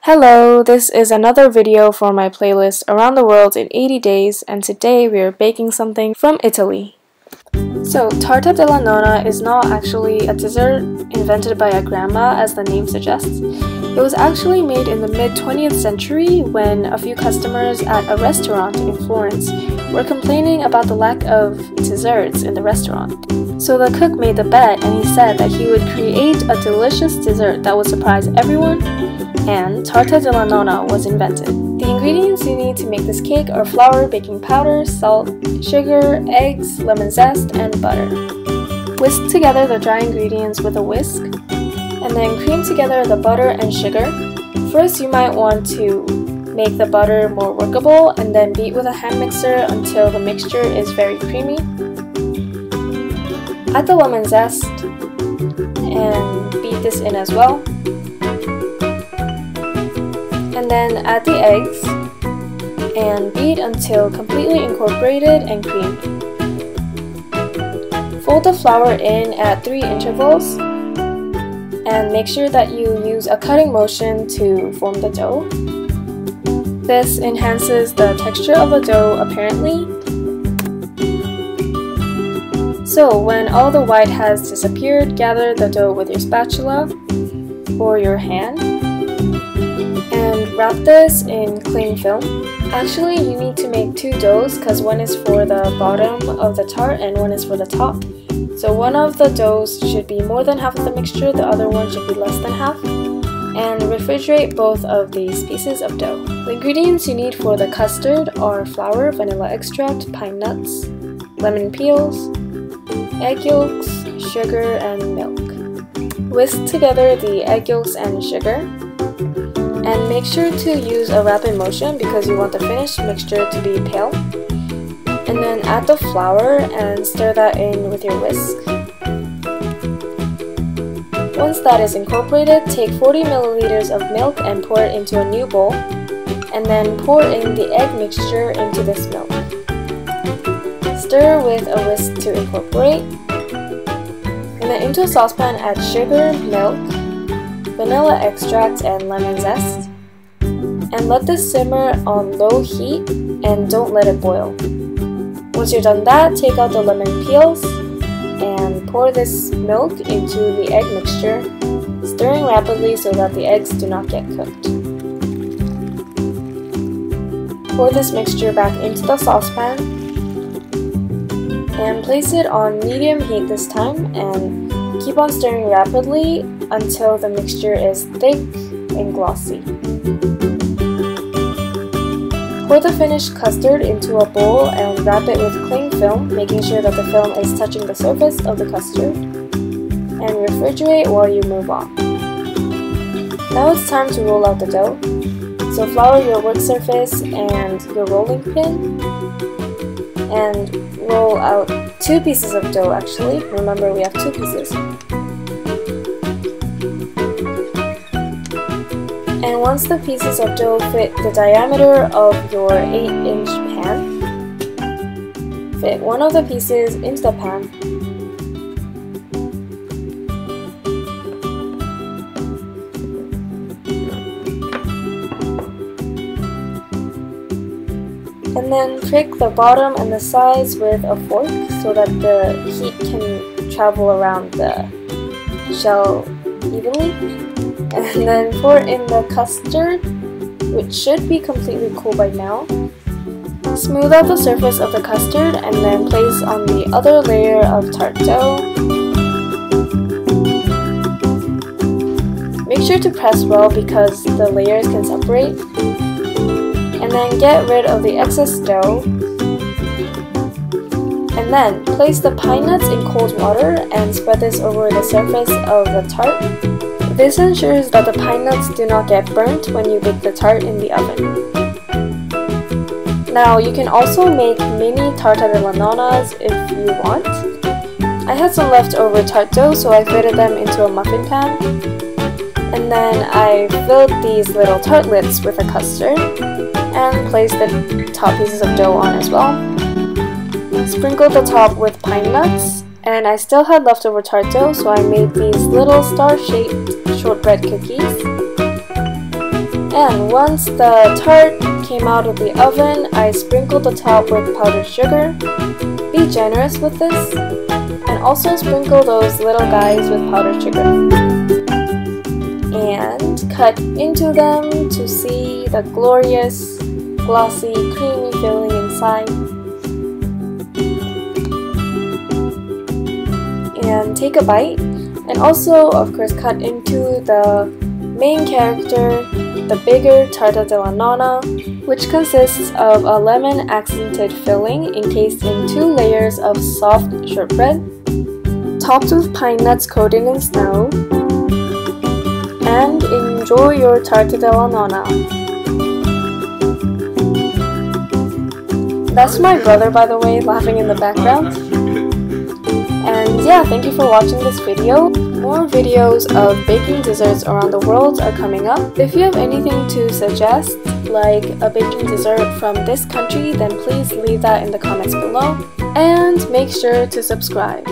Hello, this is another video for my playlist Around the World in 80 Days, and today we are baking something from Italy. So, Torta Della Nonna is not actually a dessert invented by a grandma as the name suggests. It was actually made in the mid-20th century when a few customers at a restaurant in Florence were complaining about the lack of desserts in the restaurant. So the cook made the bet and he said that he would create a delicious dessert that would surprise everyone, and Torta Della Nonna was invented. The ingredients you need to make this cake are flour, baking powder, salt, sugar, eggs, lemon zest, and butter. Whisk together the dry ingredients with a whisk, and then cream together the butter and sugar. First, you might want to make the butter more workable and then beat with a hand mixer until the mixture is very creamy. Add the lemon zest and beat this in as well. And then add the eggs and beat until completely incorporated and creamy. Fold the flour in at 3 intervals and make sure that you use a cutting motion to form the dough. This enhances the texture of the dough apparently. So when all the white has disappeared, gather the dough with your spatula or your hand and wrap this in cling film. Actually, you need to make 2 doughs because one is for the bottom of the tart and one is for the top. So one of the doughs should be more than half of the mixture, the other one should be less than half. And refrigerate both of these pieces of dough. The ingredients you need for the custard are flour, vanilla extract, pine nuts, lemon peels, egg yolks, sugar, and milk. Whisk together the egg yolks and sugar. And make sure to use a rapid motion because you want the finished mixture to be pale. And then add the flour and stir that in with your whisk. Once that is incorporated, take 40 milliliters of milk and pour it into a new bowl. And then pour in the egg mixture into this milk. Stir with a whisk to incorporate. And then into a saucepan add sugar, milk, vanilla extract, and lemon zest. And let this simmer on low heat and don't let it boil. Once you're done that, take out the lemon peels and pour this milk into the egg mixture, stirring rapidly so that the eggs do not get cooked. Pour this mixture back into the saucepan and place it on medium heat this time and keep on stirring rapidly until the mixture is thick and glossy. Pour the finished custard into a bowl and wrap it with cling film, making sure that the film is touching the surface of the custard, and refrigerate while you move on. Now it's time to roll out the dough. So flour your work surface and your rolling pin, and roll out 2 pieces of dough actually. Remember, we have 2 pieces. And once the pieces of dough fit the diameter of your 8-inch pan, fit one of the pieces into the pan. And then prick the bottom and the sides with a fork so that the heat can travel around the shell evenly. And then pour in the custard, which should be completely cool by now. Smooth out the surface of the custard and then place on the other layer of tart dough. Make sure to press well because the layers can separate. And then get rid of the excess dough. And then place the pine nuts in cold water and spread this over the surface of the tart. This ensures that the pine nuts do not get burnt when you bake the tart in the oven. Now you can also make mini Torta della Nonnas if you want. I had some leftover tart dough, so I fitted them into a muffin pan. And then I filled these little tartlets with a custard and placed the top pieces of dough on as well. Sprinkled the top with pine nuts, and I still had leftover tart dough, so I made these little star-shaped shortbread cookies. And once the tart came out of the oven, I sprinkled the top with powdered sugar. Be generous with this, and also sprinkle those little guys with powdered sugar. And cut into them to see the glorious, glossy, creamy filling inside. And take a bite, and also of course cut into the main character, the bigger Torta Della Nonna, which consists of a lemon accented filling encased in 2 layers of soft shortbread, topped with pine nuts coated in snow. And enjoy your Torta Della Nonna. That's my brother, by the way, laughing in the background. And yeah, thank you for watching this video. More videos of baking desserts around the world are coming up. If you have anything to suggest, like a baking dessert from this country, then please leave that in the comments below. And make sure to subscribe.